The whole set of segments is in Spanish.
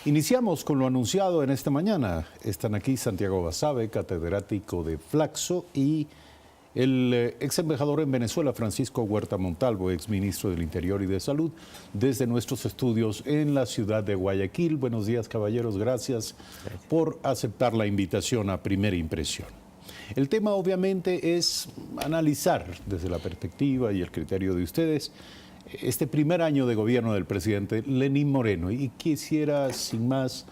Iniciamos con lo anunciado en esta mañana. Están aquí Santiago Basabe, catedrático de Flaxo, y el ex embajador en Venezuela, Francisco Huerta Montalvo, ex ministro del Interior y de Salud, desde nuestros estudios en la ciudad de Guayaquil. Buenos días, caballeros. Gracias por aceptar la invitación a Primera Impresión. El tema, obviamente, es analizar desde la perspectiva y el criterio de ustedes este primer año de gobierno del presidente Lenín Moreno, y quisiera, sin más,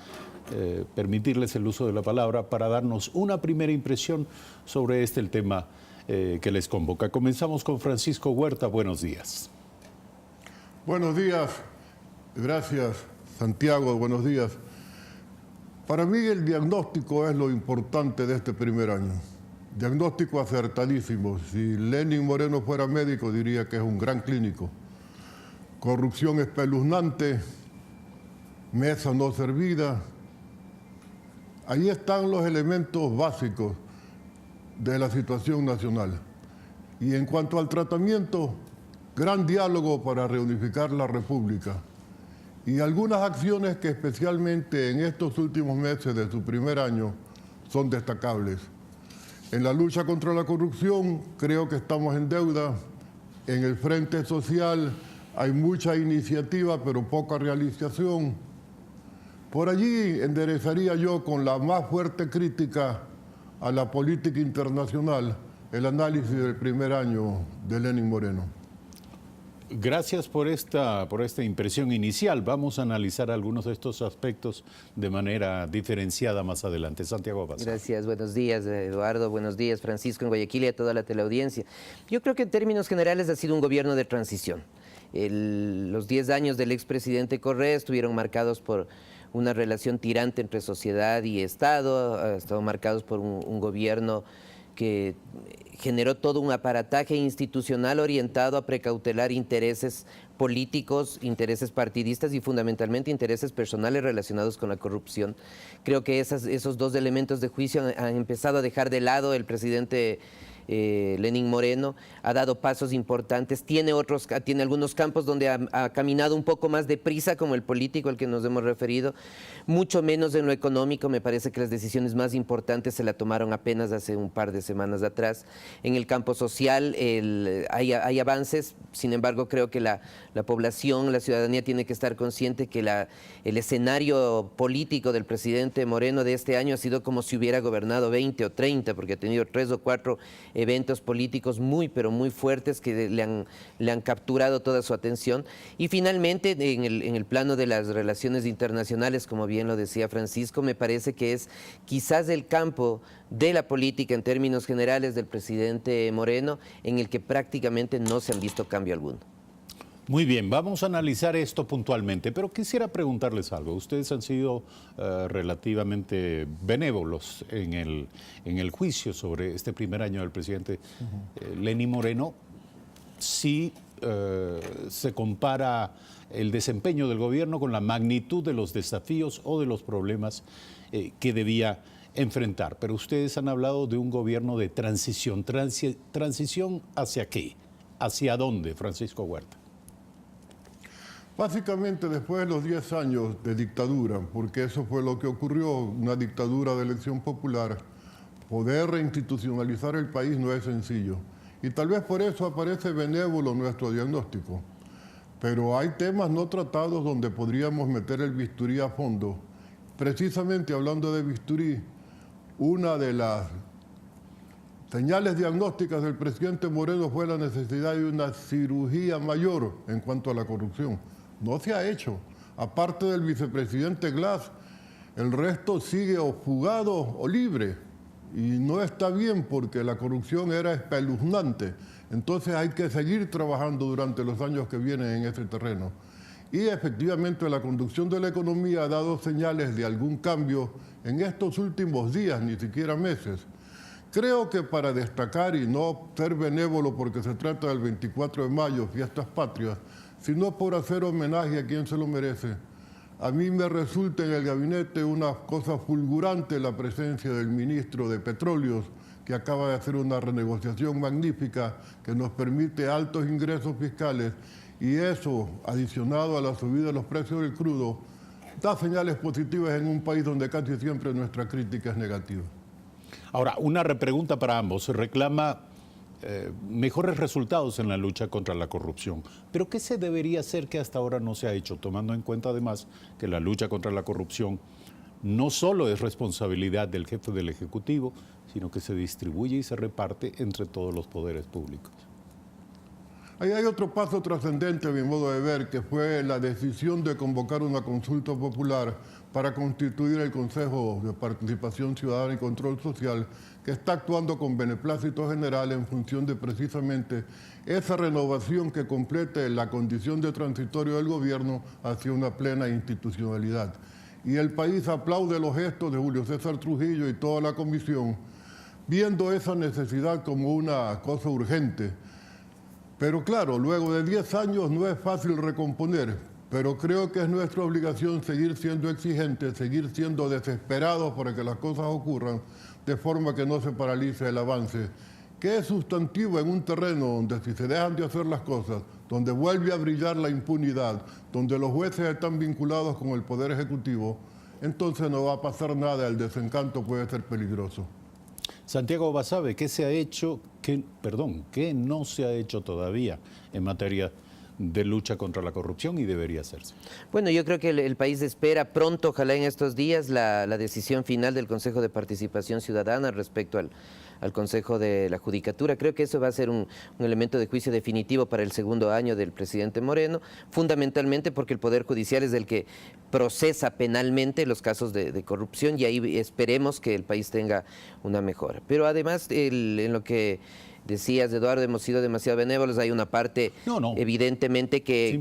permitirles el uso de la palabra para darnos una primera impresión sobre el tema que les convoca. Comenzamos con Francisco Huerta. Buenos días. Buenos días. Gracias, Santiago. Buenos días. Para mí el diagnóstico es lo importante de este primer año. Diagnóstico acertadísimo. Si Lenín Moreno fuera médico, diría que es un gran clínico. Corrupción espeluznante, mesa no servida. Ahí están los elementos básicos de la situación nacional. Y en cuanto al tratamiento, gran diálogo para reunificar la República. Y algunas acciones que especialmente en estos últimos meses de su primer año son destacables. En la lucha contra la corrupción creo que estamos en deuda. En el frente social hay mucha iniciativa, pero poca realización. Por allí enderezaría yo con la más fuerte crítica a la política internacional el análisis del primer año de Lenín Moreno. Gracias por esta impresión inicial. Vamos a analizar algunos de estos aspectos de manera diferenciada más adelante. Santiago Basabe. Gracias, buenos días, Eduardo, buenos días, Francisco, en Guayaquil y a toda la teleaudiencia. Yo creo que en términos generales ha sido un gobierno de transición. Los 10 años del expresidente Correa estuvieron marcados por una relación tirante entre sociedad y Estado, ha estado marcados por un gobierno que generó todo un aparataje institucional orientado a precautelar intereses políticos, intereses partidistas y fundamentalmente intereses personales relacionados con la corrupción. Creo que esos dos elementos de juicio han empezado a dejar de lado el presidente Lenín Moreno. Ha dado pasos importantes, tiene algunos campos donde ha caminado un poco más deprisa, como el político al que nos hemos referido, mucho menos en lo económico. Me parece que las decisiones más importantes se la tomaron apenas hace un par de semanas atrás. En el campo social hay avances, sin embargo creo que la población, la ciudadanía tiene que estar consciente que el escenario político del presidente Moreno de este año ha sido como si hubiera gobernado 20 o 30, porque ha tenido 3 o 4 eventos políticos pero muy fuertes que le han capturado toda su atención. Y finalmente, en el plano de las relaciones internacionales, como bien lo decía Francisco, me parece que es quizás el campo de la política en términos generales del presidente Moreno en el que prácticamente no se han visto cambio alguno. Muy bien, vamos a analizar esto puntualmente, pero quisiera preguntarles algo. Ustedes han sido relativamente benévolos en el juicio sobre este primer año del presidente Lenín Moreno. Si se compara el desempeño del gobierno con la magnitud de los desafíos o de los problemas que debía enfrentar. Pero ustedes han hablado de un gobierno de transición. ¿Transición hacia qué? ¿Hacia dónde, Francisco Huerta? Básicamente después de los 10 años de dictadura, porque eso fue lo que ocurrió, una dictadura de elección popular, poder reinstitucionalizar el país no es sencillo. Y tal vez por eso aparece benévolo nuestro diagnóstico. Pero hay temas no tratados donde podríamos meter el bisturí a fondo. Precisamente hablando de bisturí, una de las señales diagnósticas del presidente Moreno fue la necesidad de una cirugía mayor en cuanto a la corrupción. No se ha hecho. Aparte del vicepresidente Glass, el resto sigue o fugado o libre. Y no está bien porque la corrupción era espeluznante. Entonces hay que seguir trabajando durante los años que vienen en ese terreno. Y efectivamente la conducción de la economía ha dado señales de algún cambio en estos últimos días, ni siquiera meses. Creo que para destacar y no ser benévolo porque se trata del 24 de mayo, fiestas patrias, sino por hacer homenaje a quien se lo merece. A mí me resulta en el gabinete una cosa fulgurante la presencia del ministro de Petróleos, que acaba de hacer una renegociación magnífica que nos permite altos ingresos fiscales, y eso, adicionado a la subida de los precios del crudo, da señales positivas en un país donde casi siempre nuestra crítica es negativa. Ahora, una repregunta para ambos. Se reclama mejores resultados en la lucha contra la corrupción. Pero ¿qué se debería hacer que hasta ahora no se ha hecho? Tomando en cuenta además que la lucha contra la corrupción no solo es responsabilidad del jefe del Ejecutivo, sino que se distribuye y se reparte entre todos los poderes públicos. Ahí hay otro paso trascendente, a mi modo de ver, que fue la decisión de convocar una consulta popular para constituir el Consejo de Participación Ciudadana y Control Social, que está actuando con beneplácito general en función de precisamente esa renovación que complete la condición de transitorio del gobierno hacia una plena institucionalidad. Y el país aplaude los gestos de Julio César Trujillo y toda la comisión, viendo esa necesidad como una cosa urgente. Pero claro, luego de 10 años no es fácil recomponer, pero creo que es nuestra obligación seguir siendo exigentes, seguir siendo desesperados para que las cosas ocurran, de forma que no se paralice el avance, que es sustantivo en un terreno donde si se dejan de hacer las cosas, donde vuelve a brillar la impunidad, donde los jueces están vinculados con el Poder Ejecutivo, entonces no va a pasar nada, el desencanto puede ser peligroso. Santiago Basabe, ¿qué se ha hecho, qué no se ha hecho todavía en materia de lucha contra la corrupción y debería hacerse? Bueno, yo creo que el país espera pronto, ojalá en estos días, la decisión final del Consejo de Participación Ciudadana respecto al Consejo de la Judicatura. Creo que eso va a ser un elemento de juicio definitivo para el segundo año del presidente Moreno, fundamentalmente porque el Poder Judicial es el que procesa penalmente los casos de corrupción y ahí esperemos que el país tenga una mejora. Pero además, en lo que decías, Eduardo, hemos sido demasiado benévolos, hay una parte evidentemente que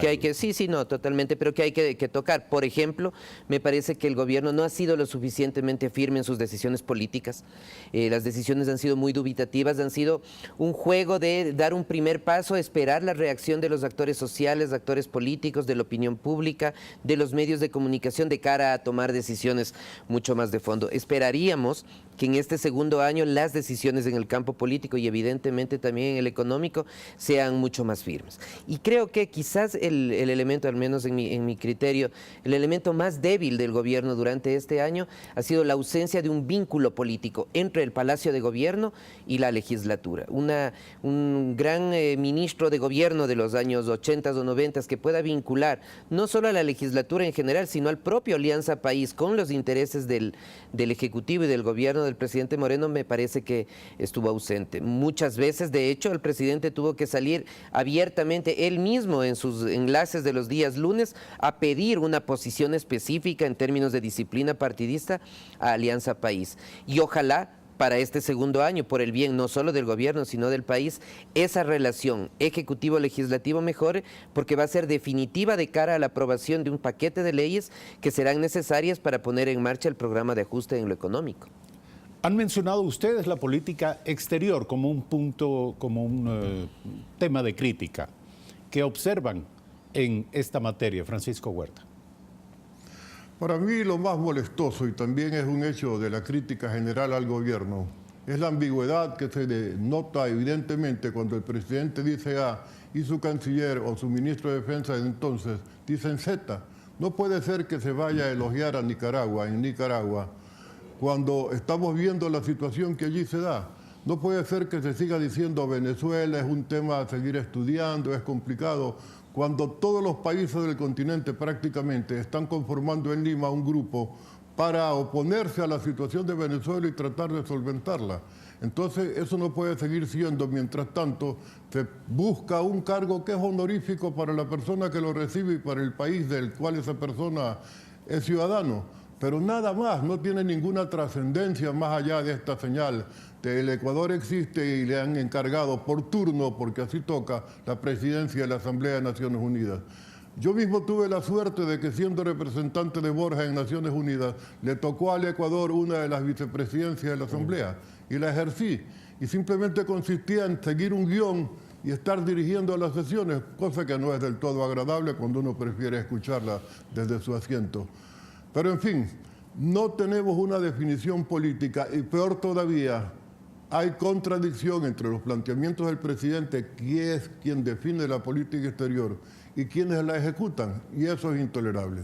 hay que, sí, no, totalmente, pero que hay que tocar. Por ejemplo, me parece que el gobierno no ha sido lo suficientemente firme en sus decisiones políticas. Las decisiones han sido muy dubitativas, han sido un juego de dar un primer paso, esperar la reacción de los actores sociales, actores políticos, de la opinión pública, de los medios de comunicación de cara a tomar decisiones mucho más de fondo. Esperaríamos que en este segundo año las decisiones en el campo político y evidentemente también en el económico sean mucho más firmes. Y creo que quizás el elemento, al menos en mi criterio, el elemento más débil del gobierno durante este año ha sido la ausencia de un vínculo político entre el Palacio de Gobierno y la legislatura. Un gran ministro de gobierno de los años 80 o 90 que pueda vincular no solo a la legislatura en general, sino al propio Alianza País con los intereses del Ejecutivo y del gobierno del presidente Moreno, me parece que estuvo ausente. Muchas veces, de hecho, el presidente tuvo que salir abiertamente él mismo en sus enlaces de los días lunes a pedir una posición específica en términos de disciplina partidista a Alianza País. Y ojalá para este segundo año, por el bien no solo del gobierno, sino del país, esa relación ejecutivo-legislativo mejore, porque va a ser definitiva de cara a la aprobación de un paquete de leyes que serán necesarias para poner en marcha el programa de ajuste en lo económico. Han mencionado ustedes la política exterior como un punto, como un tema de crítica. ¿Qué observan en esta materia, Francisco Huerta? Para mí lo más molestoso, y también es un hecho de la crítica general al gobierno, es la ambigüedad que se nota evidentemente cuando el presidente dice A y su canciller o su ministro de Defensa de entonces dicen Z. No puede ser que se vaya a elogiar a Nicaragua en Nicaragua cuando estamos viendo la situación que allí se da. No puede ser que se siga diciendo Venezuela es un tema a seguir estudiando, es complicado, cuando todos los países del continente prácticamente están conformando en Lima un grupo para oponerse a la situación de Venezuela y tratar de solventarla. Entonces eso no puede seguir siendo, mientras tanto se busca un cargo que es honorífico para la persona que lo recibe y para el país del cual esa persona es ciudadano. Pero nada más, no tiene ninguna trascendencia más allá de esta señal de el Ecuador existe y le han encargado por turno, porque así toca, la presidencia de la Asamblea de Naciones Unidas. Yo mismo tuve la suerte de que siendo representante de Borja en Naciones Unidas, le tocó al Ecuador una de las vicepresidencias de la Asamblea y la ejercí. Y simplemente consistía en seguir un guión y estar dirigiendo las sesiones, cosa que no es del todo agradable cuando uno prefiere escucharla desde su asiento. Pero en fin, no tenemos una definición política y peor todavía, hay contradicción entre los planteamientos del presidente, que es quien define la política exterior, y quienes la ejecutan, y eso es intolerable.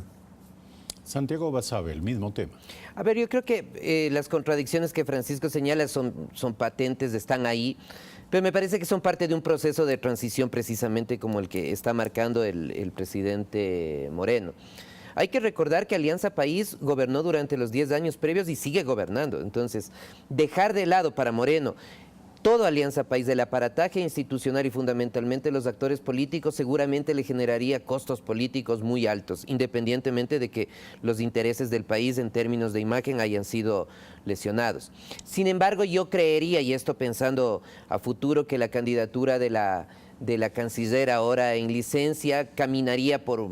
Santiago Basabe, el mismo tema. A ver, yo creo que las contradicciones que Francisco señala son patentes, están ahí, pero me parece que son parte de un proceso de transición precisamente como el que está marcando el presidente Moreno. Hay que recordar que Alianza País gobernó durante los 10 años previos y sigue gobernando. Entonces, dejar de lado para Moreno todo Alianza País, del aparataje institucional y fundamentalmente los actores políticos, seguramente le generaría costos políticos muy altos, independientemente de que los intereses del país en términos de imagen hayan sido lesionados. Sin embargo, yo creería, y esto pensando a futuro, que la candidatura de la canciller ahora en licencia caminaría por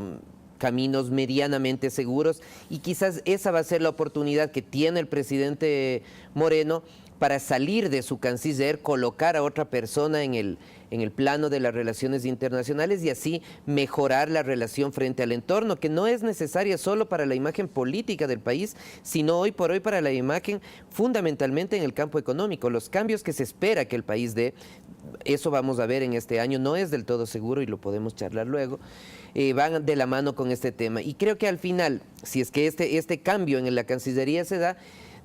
caminos medianamente seguros y quizás esa va a ser la oportunidad que tiene el presidente Moreno para salir de su canciller, colocar a otra persona en el plano de las relaciones internacionales y así mejorar la relación frente al entorno, que no es necesaria solo para la imagen política del país, sino hoy por hoy para la imagen fundamentalmente en el campo económico. Los cambios que se espera que el país dé, eso vamos a ver en este año, no es del todo seguro y lo podemos charlar luego, van de la mano con este tema. Y creo que al final, si es que este cambio en la Cancillería se da,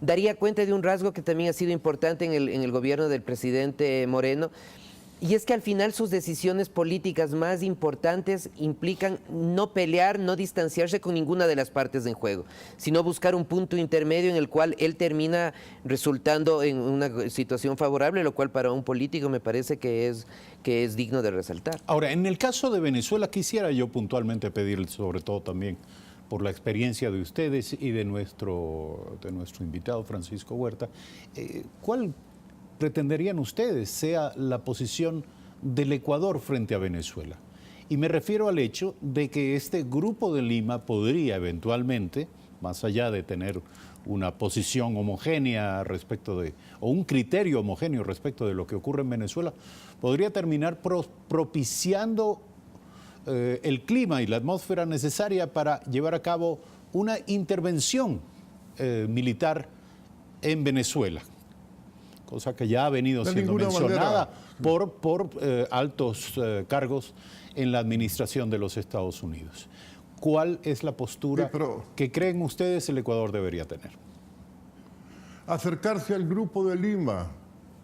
daría cuenta de un rasgo que también ha sido importante en el gobierno del presidente Moreno, y es que al final sus decisiones políticas más importantes implican no pelear, no distanciarse con ninguna de las partes en juego, sino buscar un punto intermedio en el cual él termina resultando en una situación favorable, lo cual para un político me parece que es digno de resaltar. Ahora, en el caso de Venezuela quisiera yo puntualmente pedir, sobre todo también por la experiencia de ustedes y de nuestro invitado Francisco Huerta, ¿cuál pretenderían ustedes sea la posición del Ecuador frente a Venezuela? Y me refiero al hecho de que este Grupo de Lima podría eventualmente, más allá de tener una posición homogénea respecto de, o un criterio homogéneo respecto de lo que ocurre en Venezuela, podría terminar propiciando el clima y la atmósfera necesaria para llevar a cabo una intervención militar en Venezuela, cosa que ya ha venido siendo mencionada por altos cargos en la administración de los Estados Unidos. ¿Cuál es la postura que creen ustedes el Ecuador debería tener? Acercarse al Grupo de Lima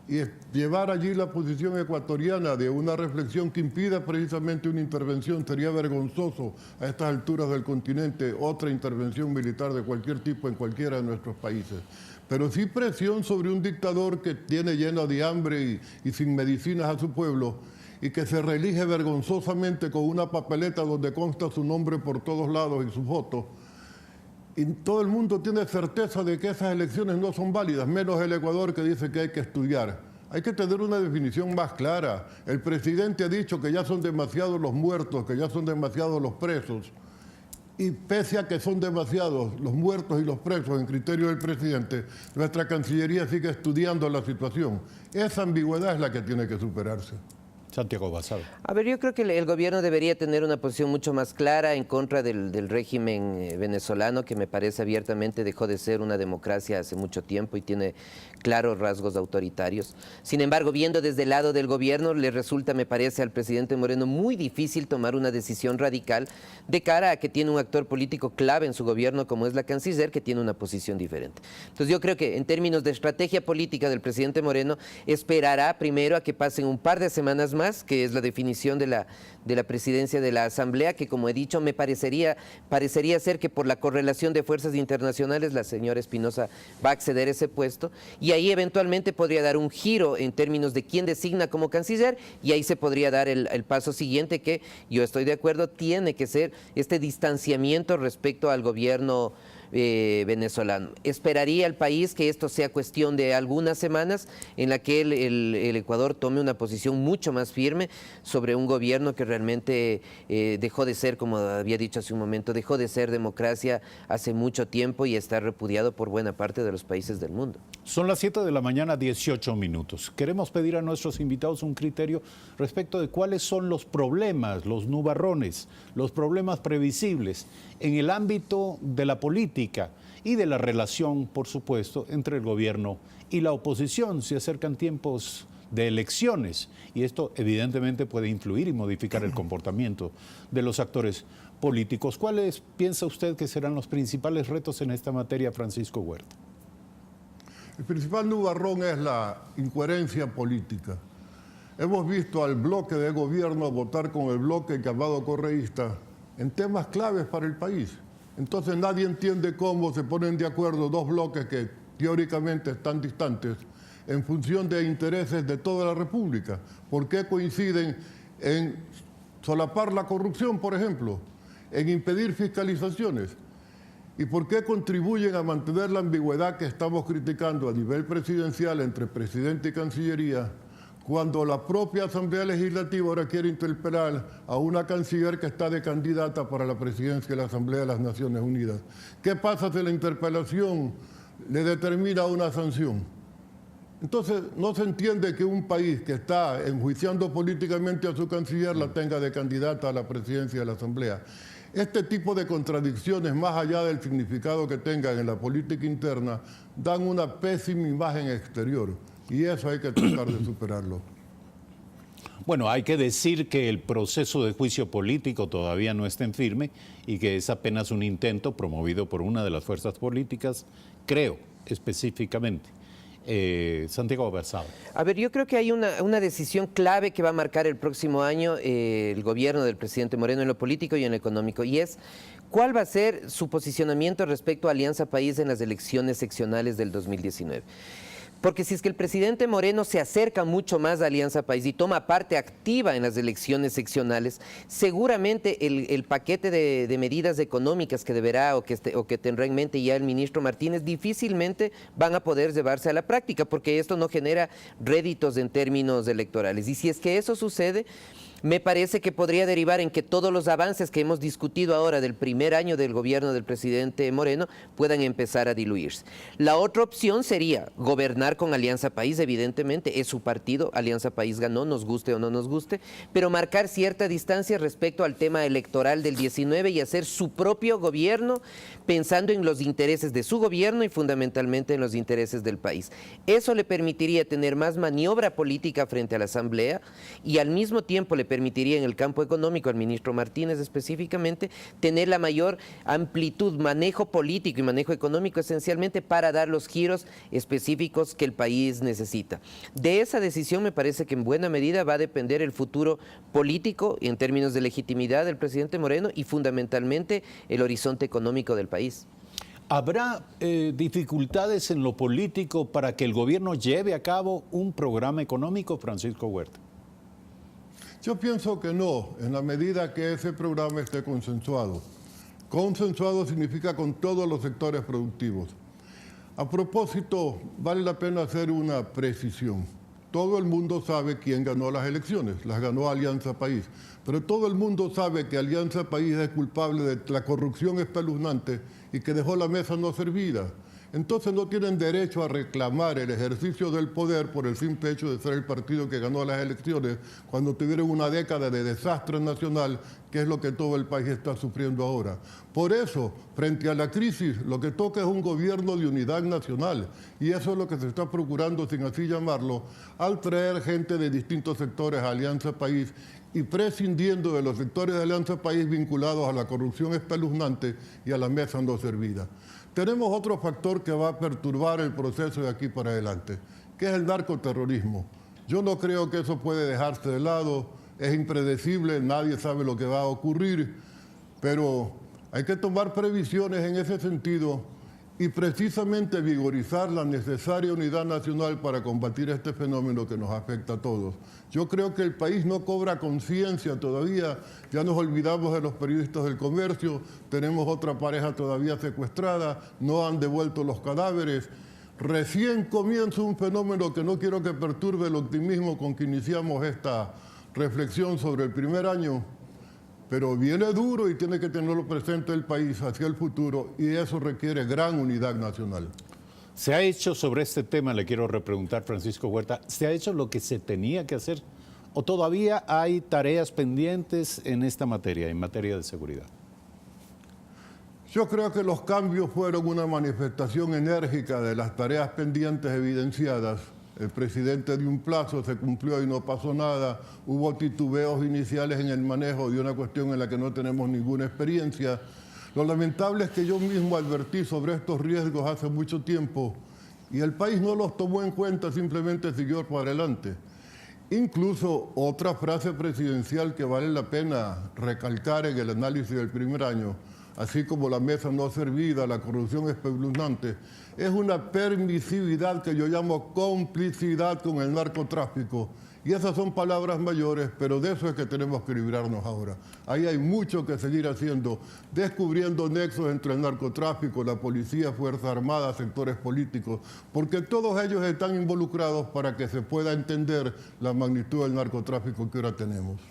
y llevar allí la posición ecuatoriana de una reflexión que impida precisamente una intervención. Sería vergonzoso a estas alturas del continente otra intervención militar de cualquier tipo en cualquiera de nuestros países. Pero sí presión sobre un dictador que tiene lleno de hambre y sin medicinas a su pueblo y que se reelige vergonzosamente con una papeleta donde consta su nombre por todos lados y su foto. Y todo el mundo tiene certeza de que esas elecciones no son válidas, menos el Ecuador que dice que hay que estudiar. Hay que tener una definición más clara. El presidente ha dicho que ya son demasiados los muertos, que ya son demasiados los presos. Y pese a que son demasiados los muertos y los presos en criterio del presidente, nuestra Cancillería sigue estudiando la situación. Esa ambigüedad es la que tiene que superarse. Santiago Basabe. A ver, yo creo que el gobierno debería tener una posición mucho más clara en contra del régimen venezolano, que me parece abiertamente dejó de ser una democracia hace mucho tiempo y tiene claros rasgos autoritarios. Sin embargo, viendo desde el lado del gobierno, le resulta, me parece, al presidente Moreno muy difícil tomar una decisión radical de cara a que tiene un actor político clave en su gobierno, como es la canciller, que tiene una posición diferente. Entonces yo creo que en términos de estrategia política del presidente Moreno, esperará primero a que pasen un par de semanas más, que es la definición de la presidencia de la Asamblea, que como he dicho, me parecería ser que por la correlación de fuerzas internacionales la señora Espinosa va a acceder a ese puesto, y ahí eventualmente podría dar un giro en términos de quién designa como canciller, y ahí se podría dar el paso siguiente, que yo estoy de acuerdo, tiene que ser este distanciamiento respecto al gobierno venezolano. Esperaría el país que esto sea cuestión de algunas semanas en la que el Ecuador tome una posición mucho más firme sobre un gobierno que realmente dejó de ser, como había dicho hace un momento, dejó de ser democracia hace mucho tiempo y está repudiado por buena parte de los países del mundo. Son las 7 de la mañana, 18 minutos. Queremos pedir a nuestros invitados un criterio respecto de cuáles son los problemas, los nubarrones, los problemas previsibles en el ámbito de la política y de la relación, por supuesto, entre el gobierno y la oposición. Se acercan tiempos de elecciones y esto evidentemente puede influir y modificar el comportamiento de los actores políticos. ¿Cuáles piensa usted que serán los principales retos en esta materia, Francisco Huerta? El principal nubarrón es la incoherencia política. Hemos visto al bloque de gobierno votar con el bloque llamado correísta en temas claves para el país. Entonces nadie entiende cómo se ponen de acuerdo dos bloques que teóricamente están distantes en función de intereses de toda la República. ¿Por qué coinciden en solapar la corrupción, por ejemplo, en impedir fiscalizaciones? ¿Y por qué contribuyen a mantener la ambigüedad que estamos criticando a nivel presidencial entre presidente y Cancillería, cuando la propia Asamblea Legislativa ahora quiere interpelar a una canciller que está de candidata para la presidencia de la Asamblea de las Naciones Unidas? ¿Qué pasa si la interpelación le determina una sanción? Entonces, no se entiende que un país que está enjuiciando políticamente a su canciller la tenga de candidata a la presidencia de la Asamblea. Este tipo de contradicciones, más allá del significado que tengan en la política interna, dan una pésima imagen exterior y eso hay que tratar de superarlo. Bueno, hay que decir que el proceso de juicio político todavía no está en firme y que es apenas un intento promovido por una de las fuerzas políticas, creo específicamente. Santiago Berzabe. A ver, yo creo que hay una decisión clave que va a marcar el próximo año el gobierno del presidente Moreno en lo político y en lo económico, y es cuál va a ser su posicionamiento respecto a Alianza País en las elecciones seccionales del 2019. Porque si es que el presidente Moreno se acerca mucho más a Alianza País y toma parte activa en las elecciones seccionales, seguramente el paquete de medidas económicas que deberá o que tendrá en mente ya el ministro Martínez difícilmente van a poder llevarse a la práctica, porque esto no genera réditos en términos electorales. Y si es que eso sucede, me parece que podría derivar en que todos los avances que hemos discutido ahora del primer año del gobierno del presidente Moreno puedan empezar a diluirse. La otra opción sería gobernar con Alianza País, evidentemente, es su partido, Alianza País ganó, nos guste o no nos guste, pero marcar cierta distancia respecto al tema electoral del 19 y hacer su propio gobierno pensando en los intereses de su gobierno y fundamentalmente en los intereses del país. Eso le permitiría tener más maniobra política frente a la Asamblea y al mismo tiempo le permitiría en el campo económico al ministro Martínez específicamente tener la mayor amplitud, manejo político y manejo económico esencialmente para dar los giros específicos que el país necesita. De esa decisión me parece que en buena medida va a depender el futuro político y en términos de legitimidad del presidente Moreno y fundamentalmente el horizonte económico del país. ¿Habrá dificultades en lo político para que el gobierno lleve a cabo un programa económico, Francisco Huerta? Yo pienso que no, en la medida que ese programa esté consensuado. Consensuado significa con todos los sectores productivos. A propósito, vale la pena hacer una precisión. Todo el mundo sabe quién ganó las elecciones, las ganó Alianza País, pero todo el mundo sabe que Alianza País es culpable de la corrupción espeluznante y que dejó la mesa no servida. Entonces no tienen derecho a reclamar el ejercicio del poder por el simple hecho de ser el partido que ganó las elecciones cuando tuvieron una década de desastre nacional, que es lo que todo el país está sufriendo ahora. Por eso, frente a la crisis, lo que toca es un gobierno de unidad nacional y eso es lo que se está procurando, sin así llamarlo, al traer gente de distintos sectores a Alianza País y prescindiendo de los sectores de Alianza País vinculados a la corrupción espeluznante y a la mesa no servida. Tenemos otro factor que va a perturbar el proceso de aquí para adelante, que es el narcoterrorismo. Yo no creo que eso puede dejarse de lado, es impredecible, nadie sabe lo que va a ocurrir, pero hay que tomar previsiones en ese sentido y precisamente vigorizar la necesaria unidad nacional para combatir este fenómeno que nos afecta a todos. Yo creo que el país no cobra conciencia todavía, ya nos olvidamos de los periodistas del comercio, tenemos otra pareja todavía secuestrada, no han devuelto los cadáveres. Recién comienza un fenómeno que no quiero que perturbe el optimismo con que iniciamos esta reflexión sobre el primer año, pero viene duro y tiene que tenerlo presente el país hacia el futuro y eso requiere gran unidad nacional. ¿Se ha hecho sobre este tema, le quiero repreguntar, Francisco Huerta, ¿se ha hecho lo que se tenía que hacer o todavía hay tareas pendientes en esta materia, en materia de seguridad? Yo creo que los cambios fueron una manifestación enérgica de las tareas pendientes evidenciadas El presidente dio un plazo, se cumplió y no pasó nada. Hubo titubeos iniciales en el manejo de una cuestión en la que no tenemos ninguna experiencia. Lo lamentable es que yo mismo advertí sobre estos riesgos hace mucho tiempo y el país no los tomó en cuenta, simplemente siguió para adelante. Incluso otra frase presidencial que vale la pena recalcar en el análisis del primer año, así como la mesa no servida, la corrupción espeluznante, es una permisividad que yo llamo complicidad con el narcotráfico. Y esas son palabras mayores, pero de eso es que tenemos que librarnos ahora. Ahí hay mucho que seguir haciendo, descubriendo nexos entre el narcotráfico, la policía, Fuerzas Armadas, sectores políticos, porque todos ellos están involucrados para que se pueda entender la magnitud del narcotráfico que ahora tenemos.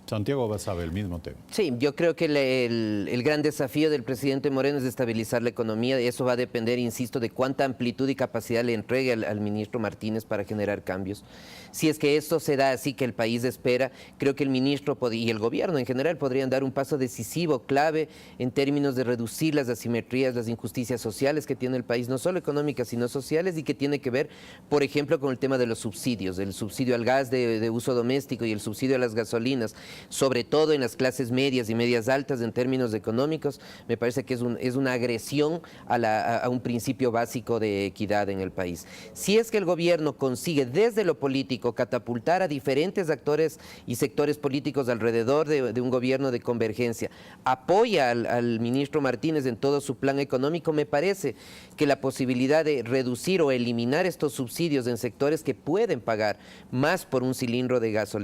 Santiago Basabe, el mismo tema. Sí, yo creo que el gran desafío del presidente Moreno es estabilizar la economía. Eso va a depender, insisto, de cuánta amplitud y capacidad le entregue al ministro Martínez para generar cambios. Si es que esto se da así que el país espera, creo que el ministro y el gobierno en general podrían dar un paso decisivo, clave, en términos de reducir las asimetrías, las injusticias sociales que tiene el país, no solo económicas, sino sociales, y que tiene que ver, por ejemplo, con el tema de los subsidios, el subsidio al gas de uso doméstico y el subsidio a las gasolinas, sobre todo en las clases medias y medias altas en términos económicos. Me parece que es una agresión a un principio básico de equidad en el país. Si es que el gobierno consigue desde lo político catapultar a diferentes actores y sectores políticos alrededor de un gobierno de convergencia, apoya al ministro Martínez en todo su plan económico, me parece que la posibilidad de reducir o eliminar estos subsidios en sectores que pueden pagar más por un cilindro de gas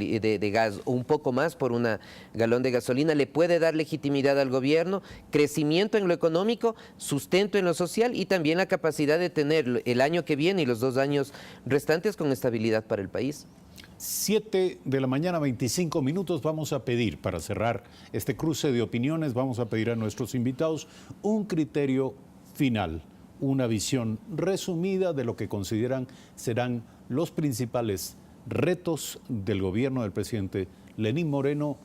o un poco más por una galón de gasolina le puede dar legitimidad al gobierno, crecimiento en lo económico, sustento en lo social y también la capacidad de tener el año que viene y los 2 años restantes con estabilidad para el país. 7 de la mañana, 25 minutos. Vamos a pedir, para cerrar este cruce de opiniones, vamos a pedir a nuestros invitados un criterio final, una visión resumida de lo que consideran serán los principales retos del gobierno del presidente Lenín Moreno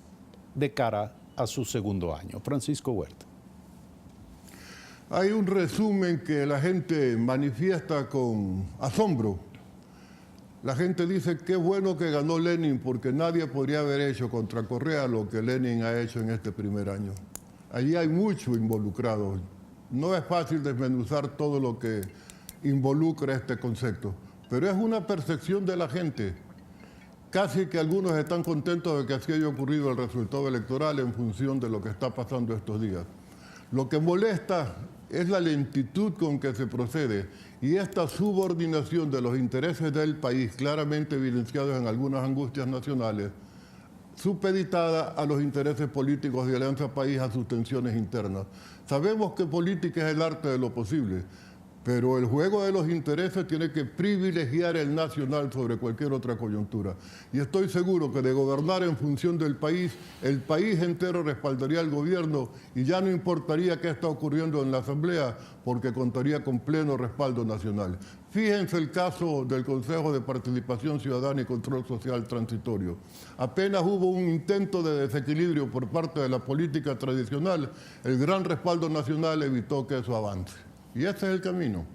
de cara a su segundo año. Francisco Huerta. Hay un resumen que la gente manifiesta con asombro. La gente dice, qué bueno que ganó Lenin, porque nadie podría haber hecho contra Correa lo que Lenin ha hecho en este primer año. Allí hay mucho involucrado. No es fácil desmenuzar todo lo que involucra este concepto, pero es una percepción de la gente. Casi que algunos están contentos de que así haya ocurrido el resultado electoral en función de lo que está pasando estos días. Lo que molesta es la lentitud con que se procede y esta subordinación de los intereses del país, claramente evidenciados en algunas angustias nacionales, supeditada a los intereses políticos de Alianza País, a sus tensiones internas. Sabemos que política es el arte de lo posible, pero el juego de los intereses tiene que privilegiar el nacional sobre cualquier otra coyuntura. Y estoy seguro que de gobernar en función del país, el país entero respaldaría al gobierno y ya no importaría qué está ocurriendo en la Asamblea, porque contaría con pleno respaldo nacional. Fíjense el caso del Consejo de Participación Ciudadana y Control Social Transitorio. Apenas hubo un intento de desequilibrio por parte de la política tradicional, el gran respaldo nacional evitó que eso avance. Y este es el camino.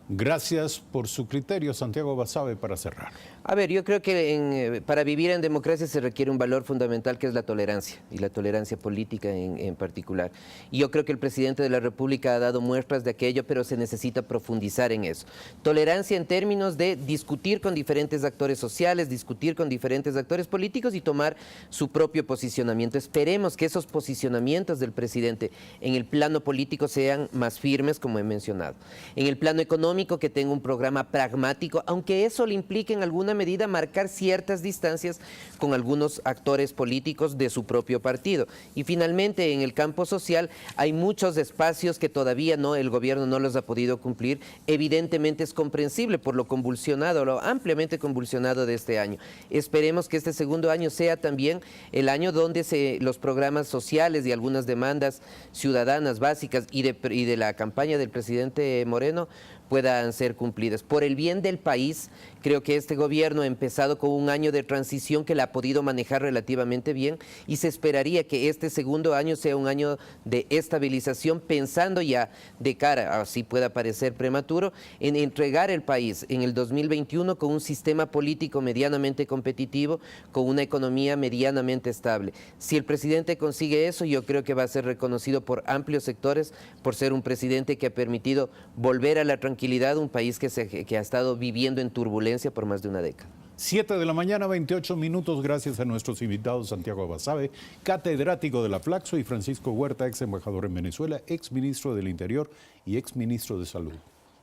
Gracias por su criterio, Santiago Basabe, para cerrar. A ver, yo creo que para vivir en democracia se requiere un valor fundamental que es la tolerancia, y la tolerancia política en particular. Y yo creo que el presidente de la República ha dado muestras de aquello, pero se necesita profundizar en eso. Tolerancia en términos de discutir con diferentes actores sociales, discutir con diferentes actores políticos y tomar su propio posicionamiento. Esperemos que esos posicionamientos del presidente en el plano político sean más firmes, como he mencionado. En el plano económico, que tenga un programa pragmático, aunque eso le implique en alguna medida marcar ciertas distancias con algunos actores políticos de su propio partido. Y finalmente, en el campo social hay muchos espacios que todavía el gobierno no los ha podido cumplir. Evidentemente es comprensible por lo convulsionado, lo ampliamente convulsionado de este año. Esperemos que este segundo año sea también el año donde los programas sociales y algunas demandas ciudadanas básicas y de la campaña del presidente Moreno puedan ser cumplidas. Por el bien del país, creo que este gobierno gobierno ha empezado con un año de transición que la ha podido manejar relativamente bien y se esperaría que este segundo año sea un año de estabilización, pensando ya de cara, así pueda parecer prematuro, en entregar el país en el 2021 con un sistema político medianamente competitivo, con una economía medianamente estable. Si el presidente consigue eso, yo creo que va a ser reconocido por amplios sectores por ser un presidente que ha permitido volver a la tranquilidad un país que ha estado viviendo en turbulencia por más de una década. 7 de la mañana, 28 minutos, gracias a nuestros invitados Santiago Basabe, catedrático de la Flaxo, y Francisco Huerta, ex embajador en Venezuela, ex ministro del Interior y ex ministro de Salud.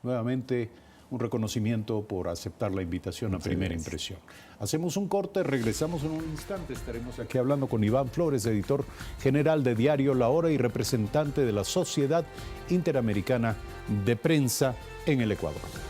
Nuevamente, un reconocimiento por aceptar la invitación a Primera Impresión. Hacemos un corte, regresamos en un instante. Estaremos aquí hablando con Iván Flores, editor general de Diario La Hora y representante de la Sociedad Interamericana de Prensa en el Ecuador.